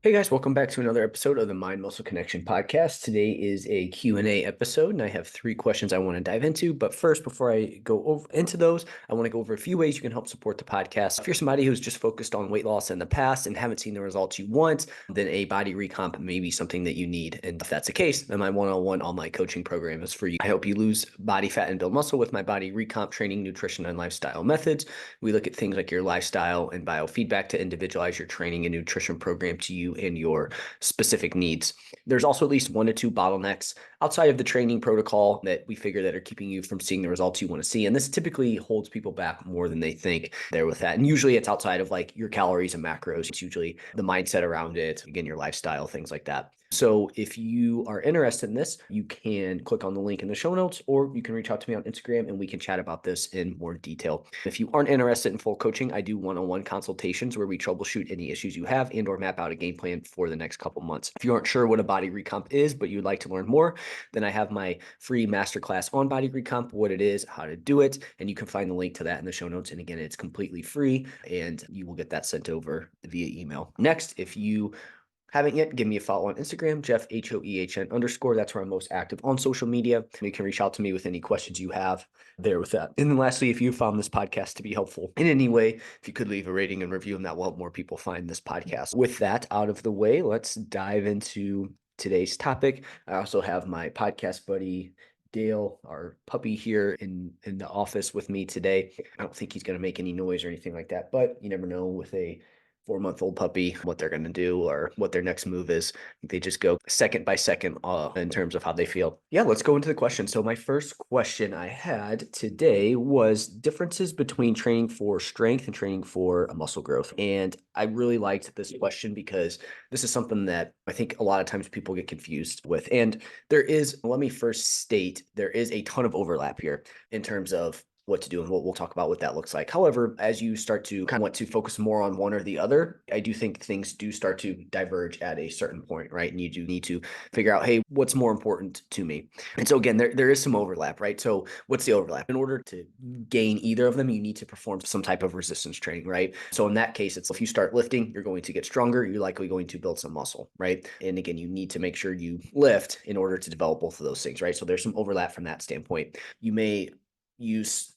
Hey guys, welcome back to another episode of the Mind Muscle Connection podcast. Today is a Q&A episode, and I have three questions I want to dive into. But first, before I go into those, I want to go over a few ways you can help support the podcast. If you're somebody who's just focused on weight loss in the past and haven't seen the results you want, then a body recomp may be something that you need. And if that's the case, then my one-on-one online coaching program is for you. I help you lose body fat and build muscle with my body recomp training, nutrition, and lifestyle methods. We look at things like your lifestyle and biofeedback to individualize your training and nutrition program to you and your specific needs. There's also at least 1 to 2 bottlenecks outside of the training protocol that we figure that are keeping you from seeing the results you want to see. And this typically holds people back more than they think there with that. And usually it's outside of like your calories and macros. It's usually the mindset around it, again, your lifestyle, things like that. So if you are interested in this, you can click on the link in the show notes, or you can reach out to me on Instagram and we can chat about this in more detail. If you aren't interested in full coaching, I do one-on-one consultations where we troubleshoot any issues you have and or map out a game plan for the next couple months. If you aren't sure what a body recomp is, but you'd like to learn more, then I have my free masterclass on body recomp, what it is, how to do it, and you can find the link to that in the show notes. And again, it's completely free and you will get that sent over via email. Next, if you haven't yet, give me a follow on Instagram, Jeff, HOEHN_. That's where I'm most active on social media. You can reach out to me with any questions you have there with that. And then lastly, if you found this podcast to be helpful in any way, if you could leave a rating and review, and that will help more people find this podcast. With that out of the way, let's dive into today's topic. I also have my podcast buddy, Dale, our puppy, here in the office with me today. I don't think he's going to make any noise or anything like that, but you never know with a 4-month-old puppy, what they're going to do or what their next move is. They just go second by second in terms of how they feel. Yeah, let's go into the question. So my first question I had today was differences between training for strength and training for muscle growth. And I really liked this question because this is something that I think a lot of times people get confused with. And let me first state, there is a ton of overlap here in terms of what to do and what we'll talk about what that looks like. However, as you start to kind of want to focus more on one or the other, I do think things do start to diverge at a certain point, right? And you do need to figure out, hey, what's more important to me? And so again, there is some overlap, right? So what's the overlap? In order to gain either of them, you need to perform some type of resistance training, right? So in that case, it's if you start lifting, you're going to get stronger, you're likely going to build some muscle, right? And again, you need to make sure you lift in order to develop both of those things, right? So there's some overlap from that standpoint. You may use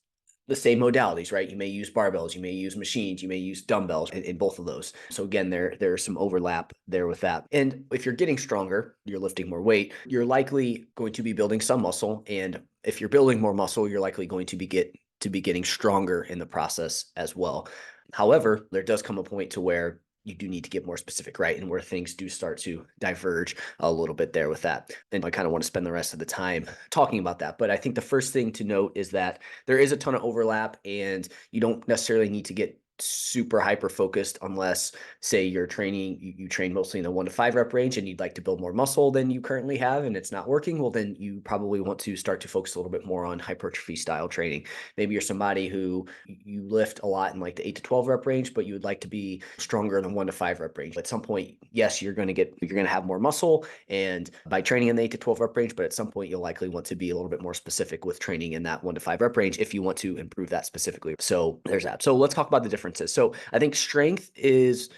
the same modalities, right? You may use barbells, you may use machines, you may use dumbbells in both of those. So again, there's some overlap there with that. And if you're getting stronger, you're lifting more weight, you're likely going to be building some muscle. And if you're building more muscle, you're likely going to be getting stronger in the process as well. However, there does come a point to where you do need to get more specific, right? And where things do start to diverge a little bit there with that. And I kind of want to spend the rest of the time talking about that. But I think the first thing to note is that there is a ton of overlap and you don't necessarily need to get super hyper focused unless, say, you're training, you train mostly in the 1 to 5 rep range and you'd like to build more muscle than you currently have and it's not working. Well, then you probably want to start to focus a little bit more on hypertrophy style training. Maybe you're somebody who you lift a lot in like the 8 to 12 rep range, but you would like to be stronger in the 1 to 5 rep range. At some point, yes, you're going to have more muscle and by training in the 8 to 12 rep range, but at some point you'll likely want to be a little bit more specific with training in that 1 to 5 rep range if you want to improve that specifically. So there's that. So let's talk about the differences. So I think strength is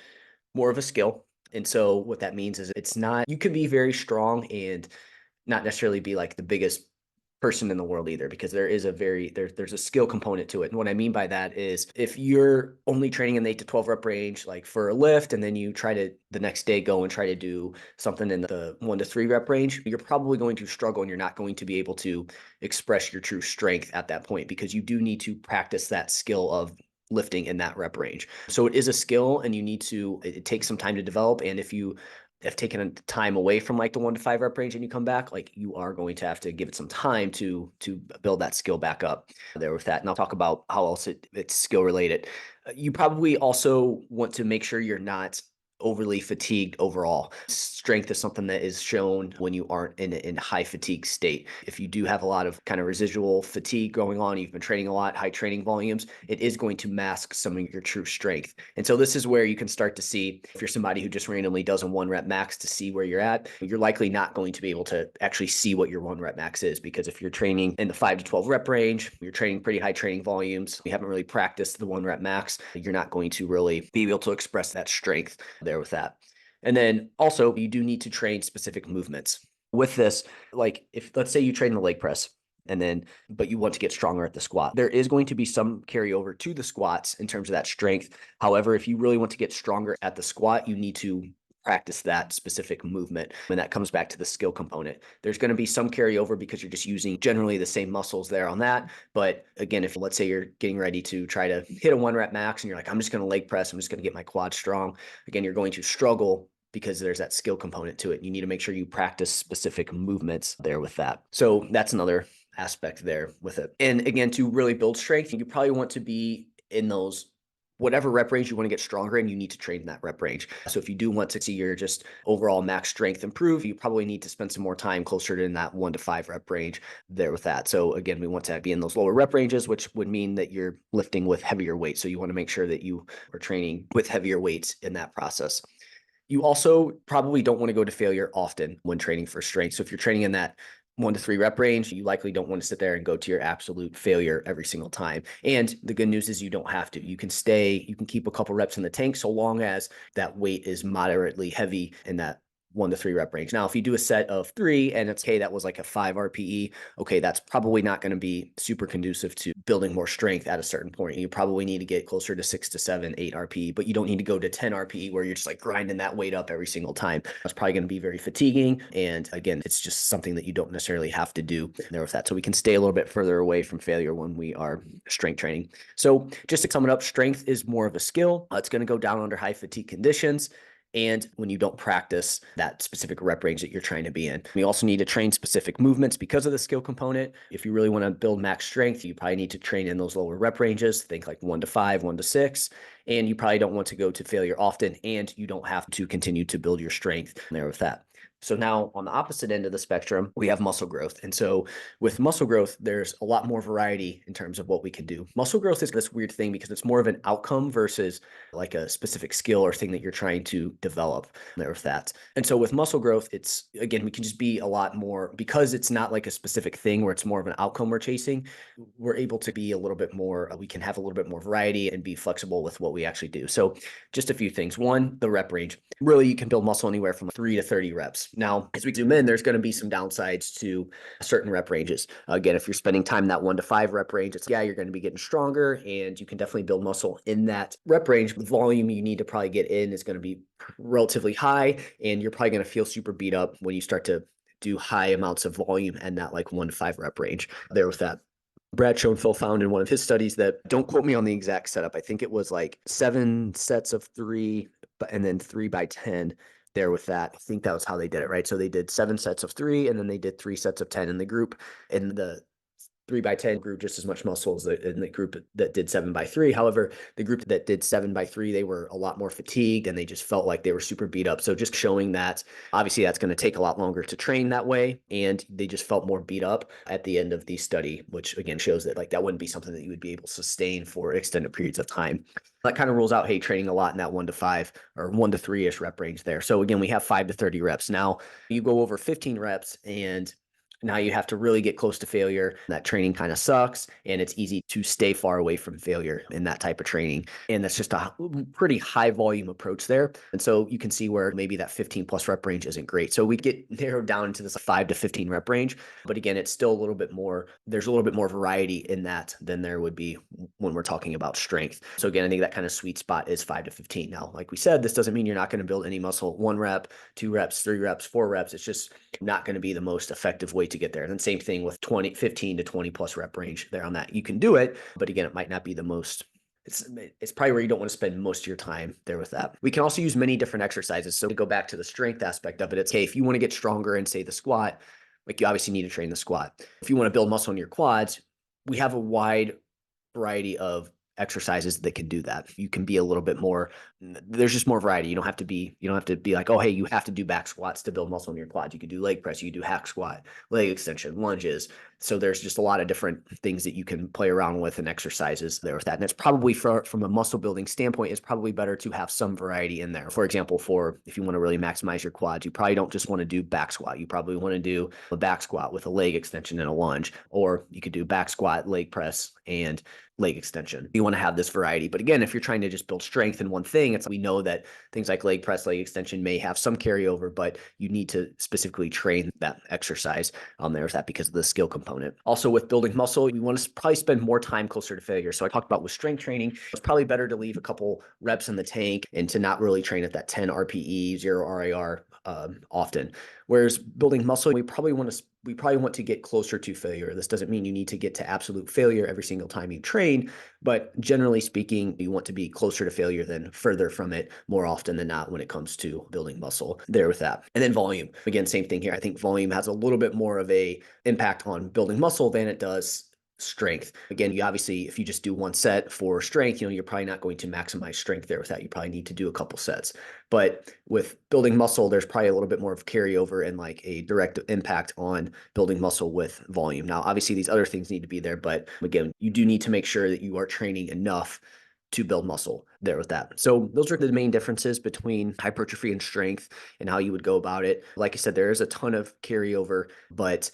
more of a skill. And so what that means is you can be very strong and not necessarily be like the biggest person in the world either, because there's a skill component to it. And what I mean by that is if you're only training in the 8 to 12 rep range, like for a lift, and then you try to the next day go and try to do something in the 1 to 3 rep range, you're probably going to struggle and you're not going to be able to express your true strength at that point because you do need to practice that skill of lifting in that rep range. So it is a skill and it takes some time to develop. And if you have taken time away from like the 1 to 5 rep range and you come back, like you are going to have to give it some time to build that skill back up there with that. And I'll talk about how else it's skill related. You probably also want to make sure you're not overly fatigued overall. Strength is something that is shown when you aren't in high fatigue state. If you do have a lot of kind of residual fatigue going on, you've been training a lot, high training volumes, it is going to mask some of your true strength. And so this is where you can start to see if you're somebody who just randomly does a 1 rep max to see where you're at, you're likely not going to be able to actually see what your 1 rep max is, because if you're training in the 5 to 12 rep range, you're training pretty high training volumes, you haven't really practiced the 1 rep max, you're not going to really be able to express that strength there with that. And then also you do need to train specific movements. With this, like if let's say you train the leg press but you want to get stronger at the squat, there is going to be some carryover to the squats in terms of that strength. However, if you really want to get stronger at the squat, you need to practice that specific movement. And that comes back to the skill component. There's going to be some carryover because you're just using generally the same muscles there on that. But again, if let's say you're getting ready to try to hit a 1 rep max and you're like, I'm just going to leg press, I'm just going to get my quad strong. Again, you're going to struggle because there's that skill component to it. You need to make sure you practice specific movements there with that. So that's another aspect there with it. And again, to really build strength, you probably want to be in those whatever rep range you want to get stronger in, you need to train that rep range. So if you do want to see your just overall max strength improve, you probably need to spend some more time closer to in that 1 to 5 rep range there with that. So again, we want to be in those lower rep ranges, which would mean that you're lifting with heavier weights. So you want to make sure that you are training with heavier weights in that process. You also probably don't want to go to failure often when training for strength. So if you're training in that 1 to 3 rep range, you likely don't want to sit there and go to your absolute failure every single time. And the good news is you don't have to. You can keep a couple reps in the tank so long as that weight is moderately heavy in that 1 to 3 rep range. Now, if you do a set of 3 and it's, hey, that was like a 5 RPE, okay, that's probably not going to be super conducive to building more strength at a certain point. You probably need to get closer to 6 to 7, 8 RPE, but you don't need to go to 10 RPE where you're just like grinding that weight up every single time. That's probably going to be very fatiguing. And again, it's just something that you don't necessarily have to do there with that. So we can stay a little bit further away from failure when we are strength training. So just to sum it up, strength is more of a skill. It's going to go down under high fatigue conditions. And when you don't practice that specific rep range that you're trying to be in. We also need to train specific movements because of the skill component. If you really want to build max strength, you probably need to train in those lower rep ranges, think like 1 to 5, 1 to 6. And you probably don't want to go to failure often, and you don't have to continue to build your strength there with that. So now on the opposite end of the spectrum, we have muscle growth. And so with muscle growth, there's a lot more variety in terms of what we can do. Muscle growth is this weird thing because it's more of an outcome versus like a specific skill or thing that you're trying to develop there with that. And so with muscle growth, it's again, we can just be a lot more because it's not like a specific thing where it's more of an outcome we're chasing. We're able to be a little bit more, we can have a little bit more variety and be flexible with what we actually do. So just a few things. One, the rep range. Really, you can build muscle anywhere from 3 to 30 reps. Now, as we zoom in, there's going to be some downsides to certain rep ranges. Again, if you're spending time in that 1 to 5 rep range, you're going to be getting stronger and you can definitely build muscle in that rep range. The volume you need to probably get in is going to be relatively high, and you're probably going to feel super beat up when you start to do high amounts of volume and that like 1 to 5 rep range there with that. Brad Schoenfeld found in one of his studies that, don't quote me on the exact setup, I think it was like 7 sets of 3 and then 3 by 10 there with that. I think that was how they did it, right? So they did 7 sets of 3 and then they did 3 sets of 10 in the group. And the 3 by 10 grew just as much muscle as in the group that did 7 by 3. However, the group that did 7 by 3, they were a lot more fatigued and they just felt like they were super beat up. So just showing that obviously that's going to take a lot longer to train that way. And they just felt more beat up at the end of the study, which again shows that like that wouldn't be something that you would be able to sustain for extended periods of time. That kind of rules out, hey, training a lot in that 1 to 5 or 1 to 3-ish rep range there. So again, we have 5 to 30 reps. Now you go over 15 reps and now you have to really get close to failure. That training kind of sucks, and it's easy to stay far away from failure in that type of training. And that's just a pretty high volume approach there. And so you can see where maybe that 15 plus rep range isn't great. So we get narrowed down into this 5 to 15 rep range. But again, it's still a little bit more, there's a little bit more variety in that than there would be when we're talking about strength. So again, I think that kind of sweet spot is 5 to 15. Now, like we said, this doesn't mean you're not going to build any muscle 1 rep, 2 reps, 3 reps, 4 reps. It's just not going to be the most effective way to get there. And then same thing with 15 to 20 plus rep range there on that. You can do it, but again, it might not be the most, it's probably where you don't want to spend most of your time there with that. We can also use many different exercises. So to go back to the strength aspect of it, it's, hey, if you want to get stronger in say the squat, like you obviously need to train the squat. If you want to build muscle in your quads, we have a wide variety of exercises that can do that. You can be a little bit more, there's just more variety. You don't have to be like, oh, hey, you have to do back squats to build muscle in your quads. You can do leg press, you can do hack squat, leg extension, lunges, So there's just a lot of different things that you can play around with and exercises there with that. And it's probably from a muscle building standpoint, it's probably better to have some variety in there. For example, for if you want to really maximize your quads, you probably don't just want to do back squat. You probably want to do a back squat with a leg extension and a lunge, or you could do back squat, leg press, and leg extension. You want to have this variety. But again, if you're trying to just build strength in one thing, we know that things like leg press, leg extension may have some carryover, but you need to specifically train that exercise there's that because of the skill component. Also with building muscle, you want to probably spend more time closer to failure. So I talked about with strength training, it's probably better to leave a couple reps in the tank and to not really train at that 10 RPE, 0 RIR often. Whereas building muscle, we probably want to get closer to failure. This doesn't mean you need to get to absolute failure every single time you train, but generally speaking, you want to be closer to failure than further from it more often than not when it comes to building muscle there with that. And then volume. Again, same thing here. I think volume has a little bit more of a impact on building muscle than it does strength. Again, you obviously, if you just do one set for strength, you're probably not going to maximize strength there with that. You probably need to do a couple sets. But with building muscle, there's probably a little bit more of carryover and like a direct impact on building muscle with volume. Now, obviously, these other things need to be there, but again, you do need to make sure that you are training enough to build muscle there with that. So those are the main differences between hypertrophy and strength and how you would go about it. Like I said, there is a ton of carryover, but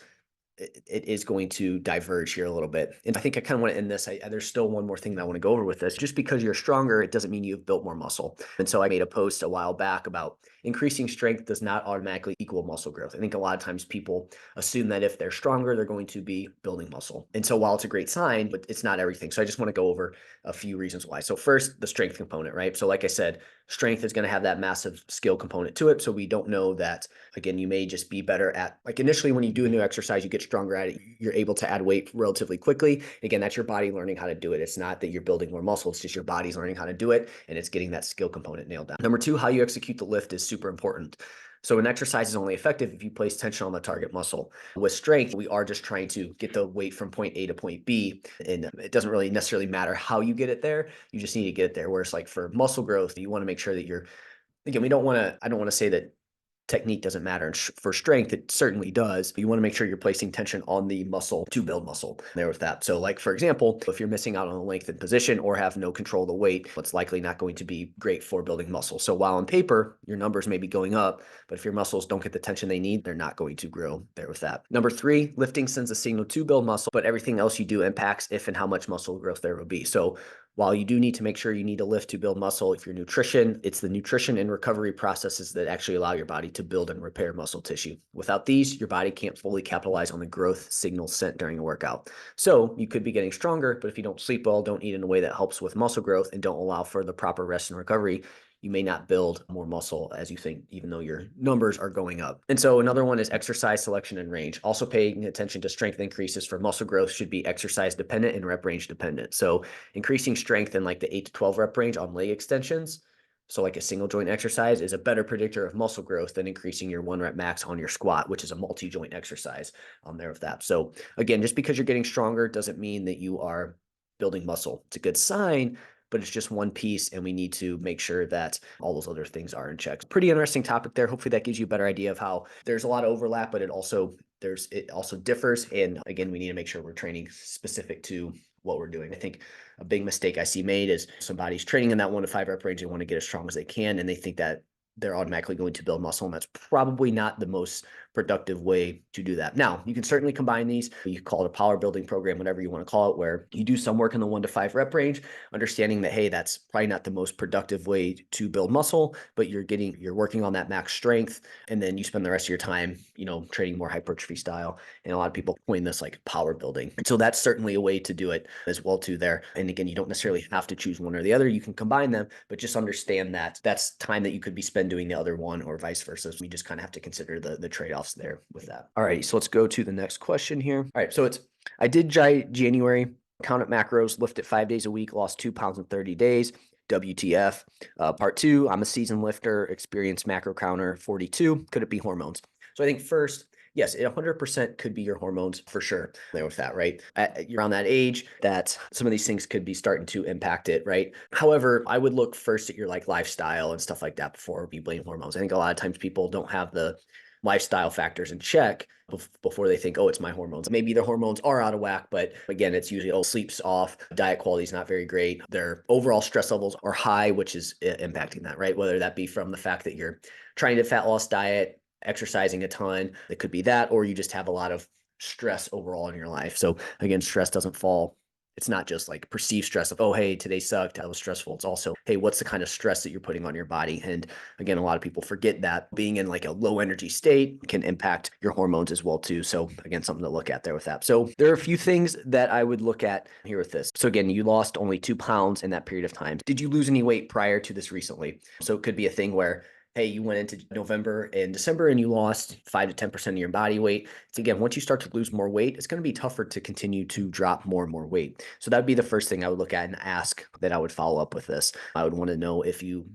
it is going to diverge here a little bit. And I think I kind of want to end this. There's still one more thing that I want to go over with this. Just because you're stronger, it doesn't mean you've built more muscle. And so I made a post a while back about increasing strength does not automatically equal muscle growth. I think a lot of times people assume that if they're stronger, they're going to be building muscle. And so while it's a great sign, but it's not everything. So I just want to go over a few reasons why. So first, the strength component, right? So like I said, strength is going to have that massive skill component to it. So we don't know that, again, you may just be better at, like initially when you do a new exercise, you get stronger at it, you're able to add weight relatively quickly. Again, that's your body learning how to do it. It's not that you're building more muscle, it's just your body's learning how to do it, and it's getting that skill component nailed down. Number two, how you execute the lift is super important. So an exercise is only effective if you place tension on the target muscle. With strength, we are just trying to get the weight from point A to point B, and it doesn't really necessarily matter how you get it there. You just need to get it there. Whereas like for muscle growth, you want to make sure that again, I don't want to say that technique doesn't matter. And for strength, it certainly does. But you want to make sure you're placing tension on the muscle to build muscle there with that. So like, for example, if you're missing out on a lengthened position or have no control of the weight, it's likely not going to be great for building muscle. So while on paper, your numbers may be going up, but if your muscles don't get the tension they need, they're not going to grow there with that. Number three, lifting sends a signal to build muscle, but everything else you do impacts if and how much muscle growth there will be. So while you do need to make sure you need to lift to build muscle, if your nutrition, it's the nutrition and recovery processes that actually allow your body to build and repair muscle tissue. Without these, your body can't fully capitalize on the growth signals sent during a workout. So you could be getting stronger, but if you don't sleep well, don't eat in a way that helps with muscle growth, and don't allow for the proper rest and recovery, you may not build more muscle as you think, even though your numbers are going up. And so another one is exercise selection and range. Also paying attention to strength increases for muscle growth should be exercise dependent and rep range dependent. So increasing strength in like the 8 to 12 rep range on leg extensions, so like a single joint exercise, is a better predictor of muscle growth than increasing your 1 rep max on your squat, which is a multi-joint exercise on there with that. So again, just because you're getting stronger doesn't mean that you are building muscle. It's a good sign, but it's just one piece, and we need to make sure that all those other things are in check. Pretty interesting topic there. Hopefully that gives you a better idea of how there's a lot of overlap, but it also differs. And again, we need to make sure we're training specific to what we're doing. I think a big mistake I see made is somebody's training in that 1 to 5 rep range. They want to get as strong as they can, and they think that they're automatically going to build muscle, and that's probably not the most productive way to do that. Now, you can certainly combine these. You call it a power building program, whatever you want to call it, where you do some work in the 1 to 5 rep range, understanding that, hey, that's probably not the most productive way to build muscle, but you're working on that max strength, and then you spend the rest of your time, training more hypertrophy style. And a lot of people coin this like power building. And so that's certainly a way to do it as well too there. And again, you don't necessarily have to choose one or the other. You can combine them, but just understand that that's time that you could be spent doing the other one, or vice versa. So we just kind of have to consider the trade-offs there with that. All right, so let's go to the next question here. All right, so I did January, counted macros, lifted 5 days a week, lost 2 pounds in 30 days. WTF. Part two, I'm a seasoned lifter, experienced macro counter 42. Could it be hormones? So I think first, yes, it 100% could be your hormones for sure. There with that, right? You're around that age that some of these things could be starting to impact it, right? However, I would look first at your like lifestyle and stuff like that before you blame hormones. I think a lot of times people don't have the lifestyle factors in check before they think, oh, it's my hormones. Maybe their hormones are out of whack, but again, it's usually, oh, sleep's off, diet quality is not very great. Their overall stress levels are high, which is impacting that, right? Whether that be from the fact that you're trying to fat loss diet, exercising a ton, it could be that, or you just have a lot of stress overall in your life. So again, stress doesn't fall. It's not just like perceived stress of, oh, hey, today sucked, that was stressful. It's also, hey, what's the kind of stress that you're putting on your body? And again, a lot of people forget that being in like a low energy state can impact your hormones as well too. So again, something to look at there with that. So there are a few things that I would look at here with this. So again, you lost only 2 pounds in that period of time. Did you lose any weight prior to this recently? So it could be a thing where, hey, you went into November and December and you lost 5 to 10% of your body weight. So again, once you start to lose more weight, it's going to be tougher to continue to drop more and more weight. So that would be the first thing I would look at and ask that I would follow up with this. I would want to know if you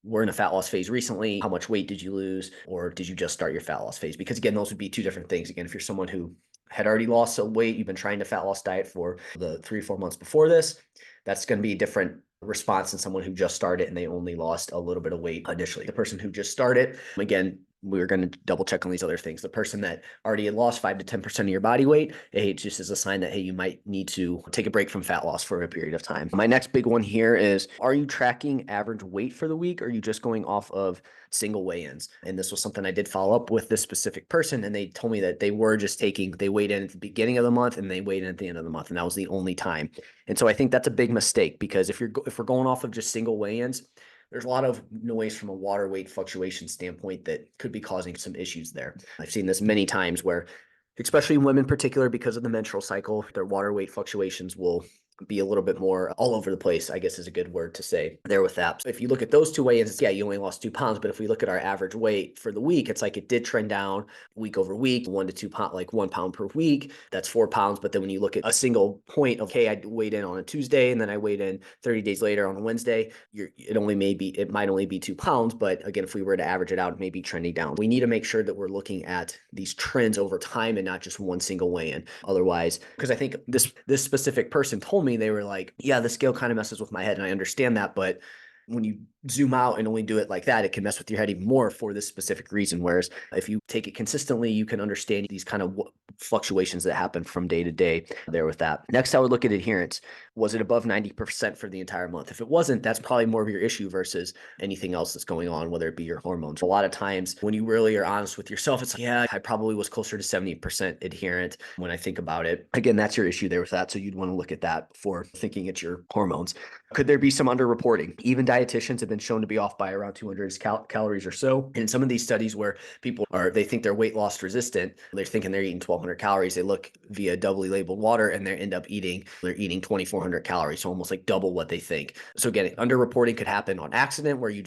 were in a fat loss phase recently, how much weight did you lose, or did you just start your fat loss phase? Because again, those would be two different things. Again, if you're someone who had already lost some weight, you've been trying to fat loss diet for the 3 or 4 months before this, that's going to be a different response than someone who just started and they only lost a little bit of weight initially. The person who just started, again, we're going to double check on these other things. The person that already had lost 5 to 10% of your body weight, it just is a sign that, hey, you might need to take a break from fat loss for a period of time. My next big one here is, are you tracking average weight for the week? Or are you just going off of single weigh-ins? And this was something I did follow up with this specific person. And they told me that they were just they weighed in at the beginning of the month and they weighed in at the end of the month. And that was the only time. And so I think that's a big mistake, because if we're going off of just single weigh-ins, there's a lot of noise from a water weight fluctuation standpoint that could be causing some issues there. I've seen this many times where, especially in women in particular, because of the menstrual cycle, their water weight fluctuations will be a little bit more all over the place, I guess is a good word to say there with that. So if you look at those two weigh-ins, yeah, you only lost 2 pounds. But if we look at our average weight for the week, it's like it did trend down week over week, 1 to 2 pounds, like 1 pound per week. That's 4 pounds. But then when you look at a single point of, hey, I weighed in on a Tuesday and then I weighed in 30 days later on a Wednesday, it might only be 2 pounds. But again, if we were to average it out, it may be trending down. We need to make sure that we're looking at these trends over time and not just one single weigh-in. Otherwise, because I think this specific person told me, they were like, yeah, the scale kind of messes with my head, and I understand that, but when you zoom out and only do it like that, it can mess with your head even more for this specific reason. Whereas if you take it consistently, you can understand these kind of fluctuations that happen from day to day there with that. Next, I would look at adherence. Was it above 90% for the entire month? If it wasn't, that's probably more of your issue versus anything else that's going on, whether it be your hormones. A lot of times when you really are honest with yourself, it's like, yeah, I probably was closer to 70% adherent when I think about it. Again, that's your issue there with that. So you'd want to look at that before thinking it's your hormones. Could there be some underreporting? Even dietitians have been shown to be off by around 200 calories or so. And in some of these studies where they think they're weight loss resistant, they're thinking they're eating 1,200 calories. They look via doubly labeled water and they're eating 2,400 calories. So almost like double what they think. So again, underreporting could happen on accident, where you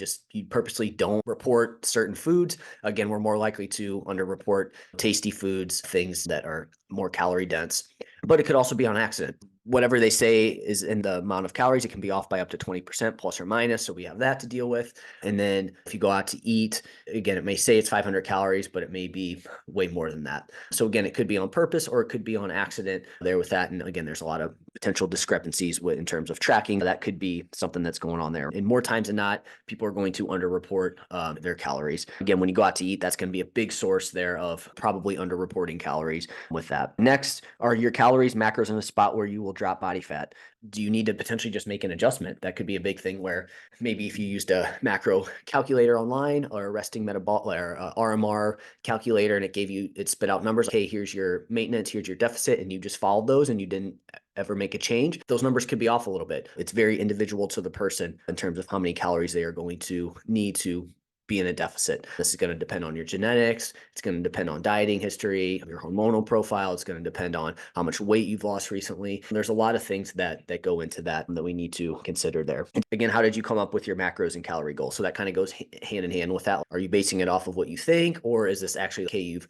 purposely don't report certain foods. Again, we're more likely to underreport tasty foods, things that are more calorie dense, but it could also be on accident. Whatever they say is in the amount of calories, it can be off by up to 20% plus or minus. So we have that to deal with. And then if you go out to eat, again, it may say it's 500 calories, but it may be way more than that. So again, it could be on purpose or it could be on accident there with that. And again, there's a lot of potential discrepancies in terms of tracking. That could be something that's going on there. And more times than not, people are going to underreport their calories. Again, when you go out to eat, that's going to be a big source there of probably underreporting calories with that. Next, are your calories, macros in a spot where you will drop body fat? Do you need to potentially just make an adjustment? That could be a big thing, where maybe if you used a macro calculator online or a resting metabolic or RMR calculator, and it spit out numbers, hey, here's your maintenance, here's your deficit, and you just followed those and you didn't ever make a change, those numbers could be off a little bit. It's very individual to the person in terms of how many calories they are going to need to be in a deficit. This is going to depend on your genetics. It's going to depend on dieting history, your hormonal profile. It's going to depend on how much weight you've lost recently. And there's a lot of things that go into that we need to consider there. And again, how did you come up with your macros and calorie goals? So that kind of goes hand in hand with that. Are you basing it off of what you think, or is this actually, okay, you've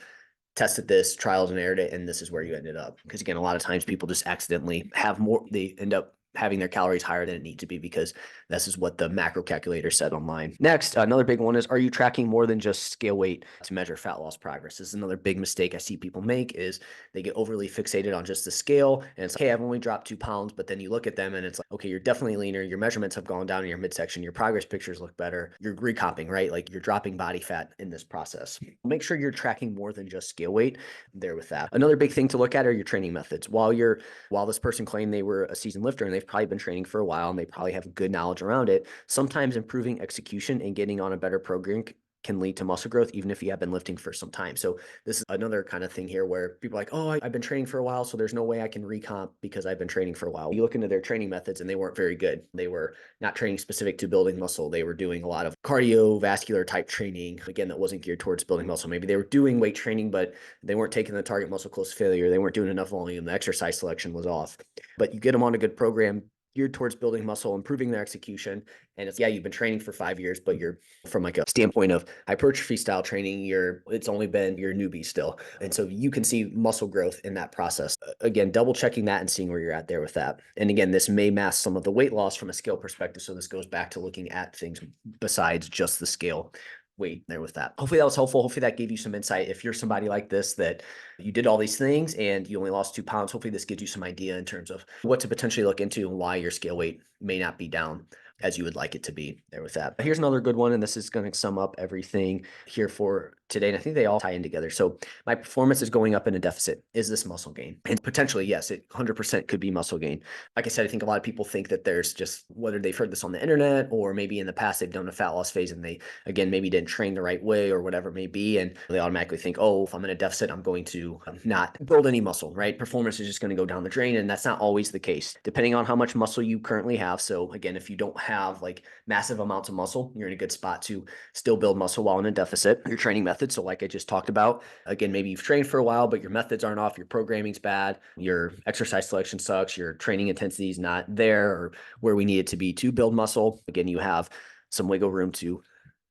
tested this, trials and errored it, and this is where you ended up? Because again, a lot of times people just accidentally have more, they end up having their calories higher than it needs to be because this is what the macro calculator said online. Next, another big one is, are you tracking more than just scale weight to measure fat loss progress? This is another big mistake I see people make is they get overly fixated on just the scale and it's like, hey, I've only dropped 2 pounds, but then you look at them and it's like, okay, you're definitely leaner. Your measurements have gone down in your midsection. Your progress pictures look better. You're recomping, right? Like you're dropping body fat in this process. Make sure you're tracking more than just scale weight there with that. Another big thing to look at are your training methods. While this person claimed they were a seasoned lifter and they've probably been training for a while and they probably have good knowledge around it, sometimes improving execution and getting on a better program can lead to muscle growth, even if you have been lifting for some time. So this is another kind of thing here where people are like, oh, I've been training for a while, so there's no way I can recomp because I've been training for a while. You look into their training methods and they weren't very good. They were not training specific to building muscle. They were doing a lot of cardiovascular type training. Again, that wasn't geared towards building muscle. Maybe they were doing weight training, but they weren't taking the target muscle close to failure. They weren't doing enough volume. The exercise selection was off. But you get them on a good program geared towards building muscle, improving their execution. And it's, yeah, you've been training for 5 years, but you're from like a standpoint of hypertrophy style training, it's only been your newbie still. And so you can see muscle growth in that process. Again, double checking that and seeing where you're at there with that. And again, this may mask some of the weight loss from a scale perspective. So this goes back to looking at things besides just the scale weight there with that. Hopefully that was helpful. Hopefully that gave you some insight. If you're somebody like this, that you did all these things and you only lost 2 pounds, hopefully this gives you some idea in terms of what to potentially look into and why your scale weight may not be down as you would like it to be there with that. But here's another good one. And this is going to sum up everything here for today. And I think they all tie in together. So my performance is going up in a deficit. Is this muscle gain? And potentially, yes, it 100% could be muscle gain. Like I said, I think a lot of people think that there's just, whether they've heard this on the internet or maybe in the past they've done a fat loss phase and they, again, maybe didn't train the right way or whatever it may be. And they automatically think, oh, if I'm in a deficit, I'm going to not build any muscle, right? Performance is just going to go down the drain. And that's not always the case, depending on how much muscle you currently have. So again, if you don't have like massive amounts of muscle, you're in a good spot to still build muscle while in a deficit. Your training methods, so like I just talked about, again, maybe you've trained for a while, but your methods aren't off, your programming's bad, your exercise selection sucks, your training intensity is not there or where we need it to be to build muscle. Again, you have some wiggle room to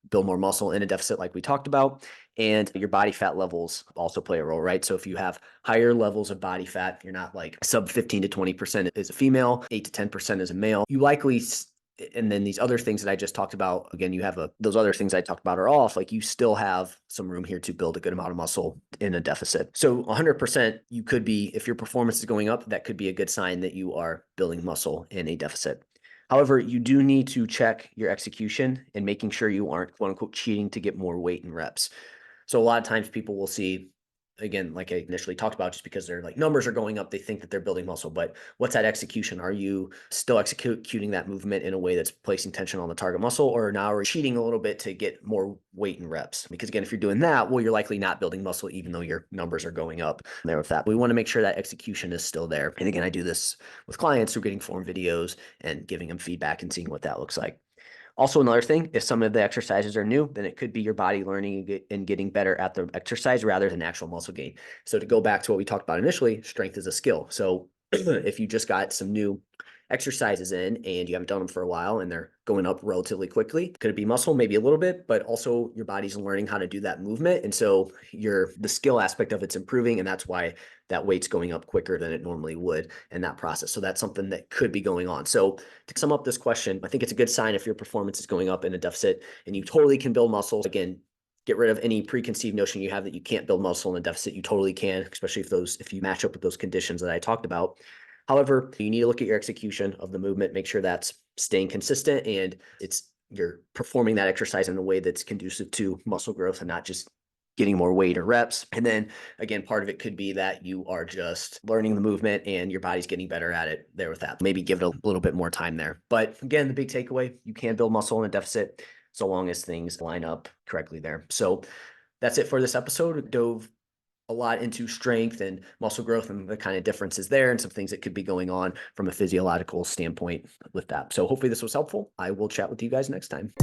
build more muscle in a deficit like we talked about. And your body fat levels also play a role, right? So if you have higher levels of body fat, you're not like sub 15 to 20% as a female, 8 to 10% as a male, you likely, and then these other things that I just talked about, again, you have those other things I talked about are off, like you still have some room here to build a good amount of muscle in a deficit. So 100%, you could be, if your performance is going up, that could be a good sign that you are building muscle in a deficit. However, you do need to check your execution and making sure you aren't, quote unquote, cheating to get more weight and reps. So a lot of times people will see, again, like I initially talked about, just because their like numbers are going up, they think that they're building muscle, but what's that execution? Are you still executing that movement in a way that's placing tension on the target muscle, or now are you cheating a little bit to get more weight and reps? Because again, if you're doing that, well, you're likely not building muscle, even though your numbers are going up there with that. We want to make sure that execution is still there. And again, I do this with clients who are getting form videos and giving them feedback and seeing what that looks like. Also, another thing, if some of the exercises are new, then it could be your body learning and getting better at the exercise rather than actual muscle gain. So to go back to what we talked about initially, strength is a skill. So if you just got some new exercises in and you haven't done them for a while and they're going up relatively quickly, could it be muscle? Maybe a little bit, but also your body's learning how to do that movement. And so the skill aspect of it's improving, and that's why that weight's going up quicker than it normally would in that process. So that's something that could be going on. So to sum up this question, I think it's a good sign if your performance is going up in a deficit and you totally can build muscle. Again, get rid of any preconceived notion you have that you can't build muscle in a deficit. You totally can, especially if you match up with those conditions that I talked about. However, you need to look at your execution of the movement, make sure that's staying consistent and you're performing that exercise in a way that's conducive to muscle growth and not just getting more weight or reps. And then again, part of it could be that you are just learning the movement and your body's getting better at it there with that. Maybe give it a little bit more time there. But again, the big takeaway, you can build muscle in a deficit so long as things line up correctly there. So that's it for this episode. Dove a lot into strength and muscle growth and the kind of differences there and some things that could be going on from a physiological standpoint with that. So hopefully this was helpful. I will chat with you guys next time.